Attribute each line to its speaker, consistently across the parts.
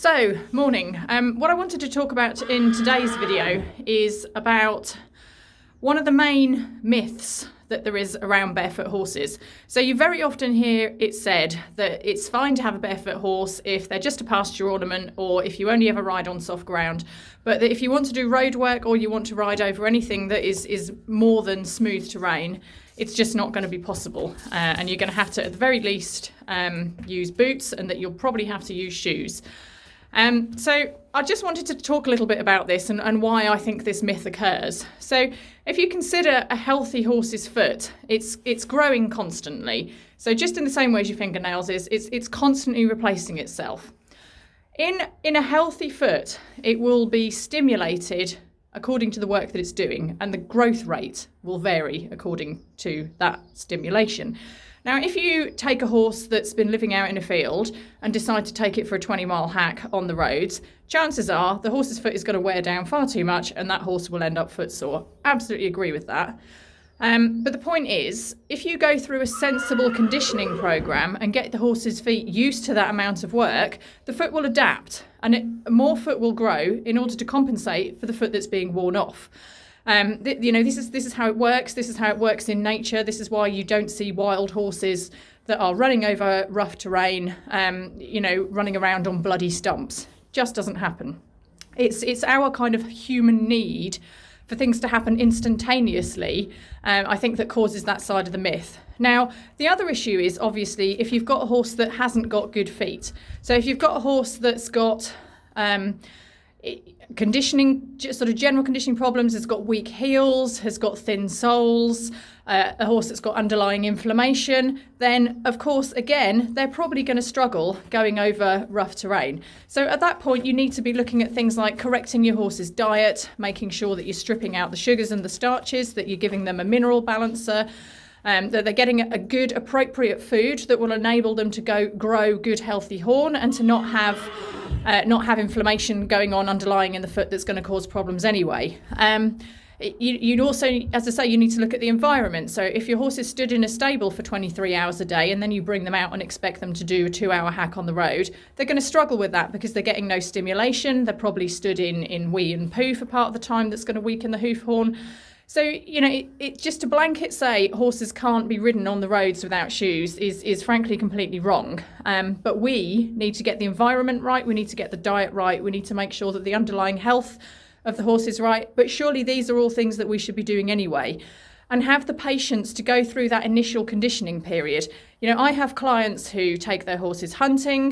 Speaker 1: So, morning. What I wanted to talk about in today's video is about one of the main myths that there is around barefoot horses. So you very often hear it said that it's fine to have a barefoot horse if they're just a pasture ornament or if you only ever ride on soft ground, but that if you want to do road work or you want to ride over anything that is more than smooth terrain, it's just not going to be possible, and you're going to have to at the very least use boots, and that you'll probably have to use shoes. So I just wanted to talk a little bit about this and why I think this myth occurs. So if you consider a healthy horse's foot, it's growing constantly. So just in the same way as your fingernails it's constantly replacing itself. In a healthy foot, it will be stimulated according to the work that it's doing, and the growth rate will vary according to that stimulation. Now, if you take a horse that's been living out in a field and decide to take it for a 20-mile hack on the roads, chances are the horse's foot is going to wear down far too much and that horse will end up footsore. Absolutely agree with that. But the point is, if you go through a sensible conditioning program and get the horse's feet used to that amount of work, the foot will adapt, and more foot will grow in order to compensate for the foot that's being worn off. This is how it works. This is how it works in nature. This is why you don't see wild horses that are running over rough terrain, running around on bloody stumps. Just doesn't happen. It's our kind of human need for things to happen instantaneously, I think, that causes that side of the myth. Now, the other issue is obviously if you've got a horse that hasn't got good feet. So if you've got a horse that's got conditioning, sort of general conditioning problems, has got weak heels, has got thin soles, a horse that's got underlying inflammation, then of course, again, they're probably going to struggle going over rough terrain. So at that point, you need to be looking at things like correcting your horse's diet, making sure that you're stripping out the sugars and the starches, that you're giving them a mineral balancer, that they're getting a good, appropriate food that will enable them to grow good, healthy horn and to not have inflammation going on underlying in the foot that's going to cause problems anyway. You'd also, as I say, you need to look at the environment. So if your horse is stood in a stable for 23 hours a day and then you bring them out and expect them to do a 2-hour hack on the road, they're going to struggle with that because they're getting no stimulation. They're probably stood in wee and poo for part of the time. That's going to weaken the hoof horn. So, it just to blanket say horses can't be ridden on the roads without shoes is frankly completely wrong. But we need to get the environment right. We need to get the diet right. We need to make sure that the underlying health of the horse is right. But surely these are all things that we should be doing anyway. And have the patience to go through that initial conditioning period. I have clients who take their horses hunting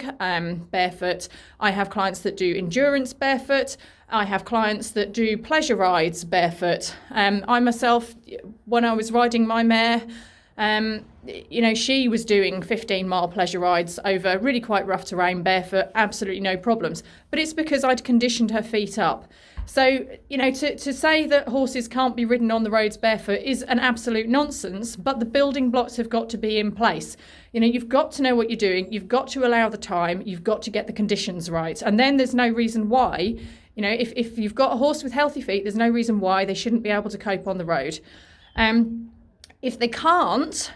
Speaker 1: barefoot. I have clients that do endurance barefoot. I have clients that do pleasure rides barefoot. I myself, when I was riding my mare, she was doing 15-mile pleasure rides over really quite rough terrain barefoot, absolutely no problems. But it's because I'd conditioned her feet up. So, to say that horses can't be ridden on the roads barefoot is an absolute nonsense, but the building blocks have got to be in place. You've got to know what you're doing, you've got to allow the time, you've got to get the conditions right. And then there's no reason why, if you've got a horse with healthy feet, there's no reason why they shouldn't be able to cope on the road. If they can't,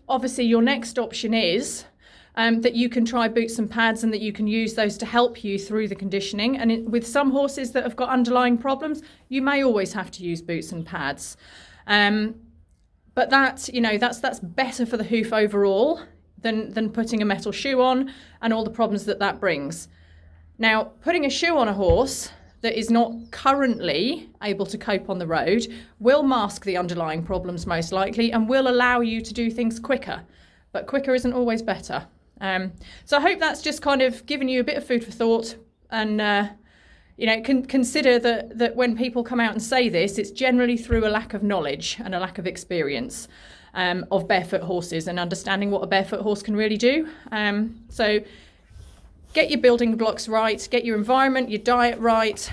Speaker 1: obviously your next option is that you can try boots and pads and that you can use those to help you through the conditioning. And with some horses that have got underlying problems, you may always have to use boots and pads. But that's better for the hoof overall than putting a metal shoe on and all the problems that brings. Now, putting a shoe on a horse that is not currently able to cope on the road will mask the underlying problems most likely and will allow you to do things quicker. But quicker isn't always better. So I hope that's just kind of given you a bit of food for thought, and consider that when people come out and say this, it's generally through a lack of knowledge and a lack of experience of barefoot horses and understanding what a barefoot horse can really do. So get your building blocks right, get your environment, your diet right,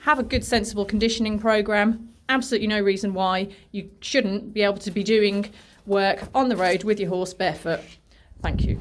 Speaker 1: have a good sensible conditioning program. Absolutely no reason why you shouldn't be able to be doing work on the road with your horse barefoot. Thank you.